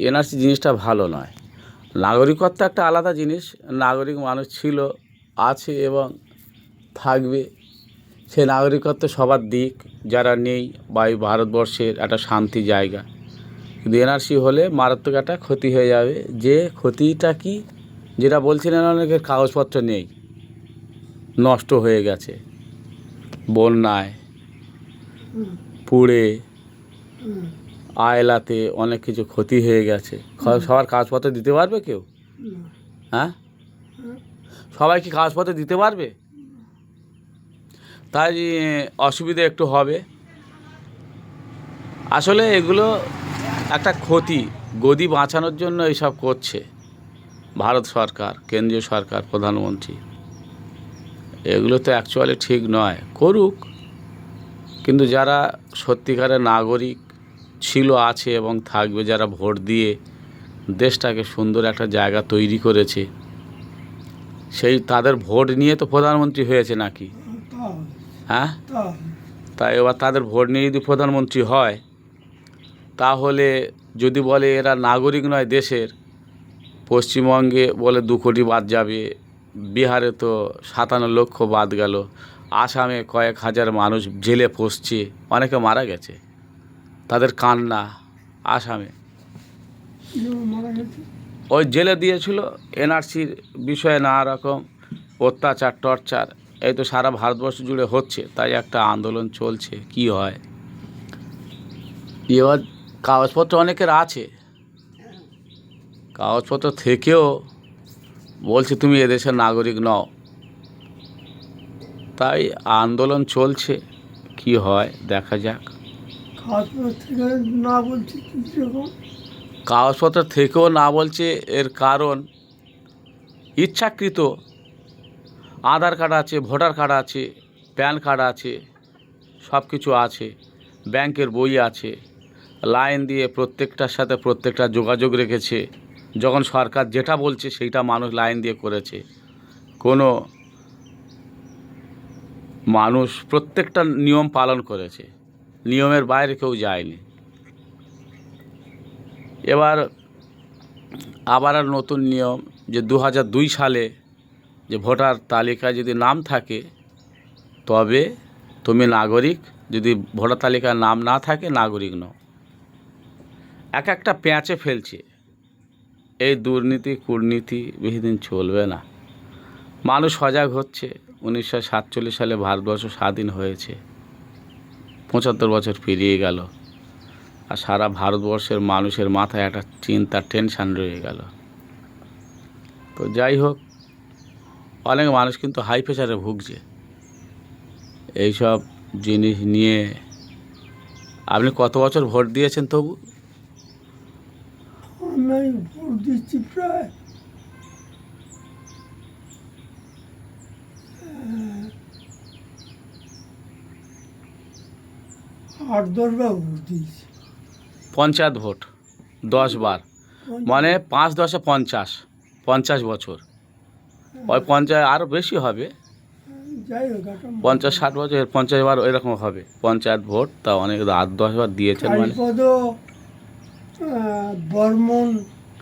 NRC জিনিসটা ভালো নয়। নাগরিকত্ব একটা আলাদা জিনিস। নাগরিক মানুষ ছিল, আছে এবং থাকবে। সে নাগরিকত্ব সবার দিক, যারা নেই বা এই ভারতবর্ষের একটা শান্তি জায়গা। কিন্তু এনআরসি হলে মারাত্মক একটা ক্ষতি হয়ে যাবে। যে ক্ষতিটা কি, যেটা বলছিলেন অনেকের কাগজপত্র নেই, নষ্ট হয়ে গেছে বন্যায়, পুড়ে, আয়লাতে অনেক কিছু ক্ষতি হয়ে গেছে। সবার কাগজপত্র দিতে পারবে কেউ? হ্যাঁ, সবাই কি কাগজপত্র দিতে পারবে? তাই অসুবিধা একটু হবে। আসলে এগুলো একটা ক্ষতি। গদি বাঁচানোর জন্য এইসব করছে ভারত সরকার, কেন্দ্রীয় সরকার, প্রধানমন্ত্রী। এগুলো তো অ্যাকচুয়ালি ঠিক নয়, করুক। কিন্তু যারা সত্যিকারের নাগরিক ছিল, আছে এবং থাকবে, যারা ভোট দিয়ে দেশটাকে সুন্দর একটা জায়গা তৈরি করেছে, সেই তাদের ভোট নিয়ে তো প্রধানমন্ত্রী হয়েছে নাকি? হ্যাঁ, তাই এবার তাদের ভোট নিয়ে যদি প্রধানমন্ত্রী হয়, তাহলে যদি বলে এরা নাগরিক নয় দেশের, পশ্চিমবঙ্গে বলে 2 কোটি বাদ যাবে, বিহারে তো 57 লক্ষ বাদ গেল, আসামে কয়েক হাজার মানুষ জেলে পড়ছে, অনেকে মারা গেছে, তাদের কান্না। আসামে ওই জেলে দিয়েছিল এনআরসির বিষয়ে নানা রকম অত্যাচার, টর্চার। এই তো সারা ভারতবর্ষ জুড়ে হচ্ছে, তাই একটা আন্দোলন চলছে। কি হয় এবার, কাগজপত্র অনেকের আছে, কাগজপত্র থেকেও বলছে তুমি এদেশের নাগরিক নও। তাই আন্দোলন চলছে, কি হয় দেখা যাক। কাগজপত্র থেকেও না বলছে, এর কারণ ইচ্ছাকৃত। আধার কার্ড আছে, ভোটার কার্ড আছে, প্যান কার্ড আছে, সব কিছু আছে, ব্যাংকের বই আছে, লাইন দিয়ে প্রত্যেকটার সাথে প্রত্যেকটা যোগাযোগ রেখেছে। যখন সরকার যেটা বলছে সেইটা মানুষ লাইন দিয়ে করেছে। কোনো মানুষ প্রত্যেকটা নিয়ম পালন করেছে, নিয়মের বাইরে কেউ যায়নি। এবার আবার আর নতুন নিয়ম, যে 2002 সালে যে ভোটার তালিকায় যদি নাম থাকে তবে তুমি নাগরিক, যদি ভোটার তালিকায় নাম না থাকে নাগরিক নও। একটা পেঁচে ফেলছে। এই দুর্নীতি কূটনীতি বেশিদিন চলবে না। মানুষ সজাগ হচ্ছে। 1947 সালে ভারতবর্ষ স্বাধীন হয়েছে, 75 বছর পেরিয়ে গেল, আর সারা ভারতবর্ষের মানুষের মাথায় একটা চিন্তা, টেনশান রয়ে গেল। তো যাই হোক, অনেক মানুষ কিন্তু হাই প্রেশারে ভুগছে এইসব জিনিস নিয়ে। আপনি কত বছর ভোট দিয়েছেন তবু? আমি ভোট দিচ্ছি প্রায় 8-10 বার ভোট দিয়েছি। পঞ্চায়েত ভোট 10 বার, মানে 5-10-এ 50 বছর। ওই পঞ্চায়েত আরও বেশি হবে, যাই হোক 50-60 বছর, 50 বার এরকম হবে পঞ্চায়েত ভোট। তা অনেক 8-10 বার দিয়েছেন মানে। কালীপদ বর্মন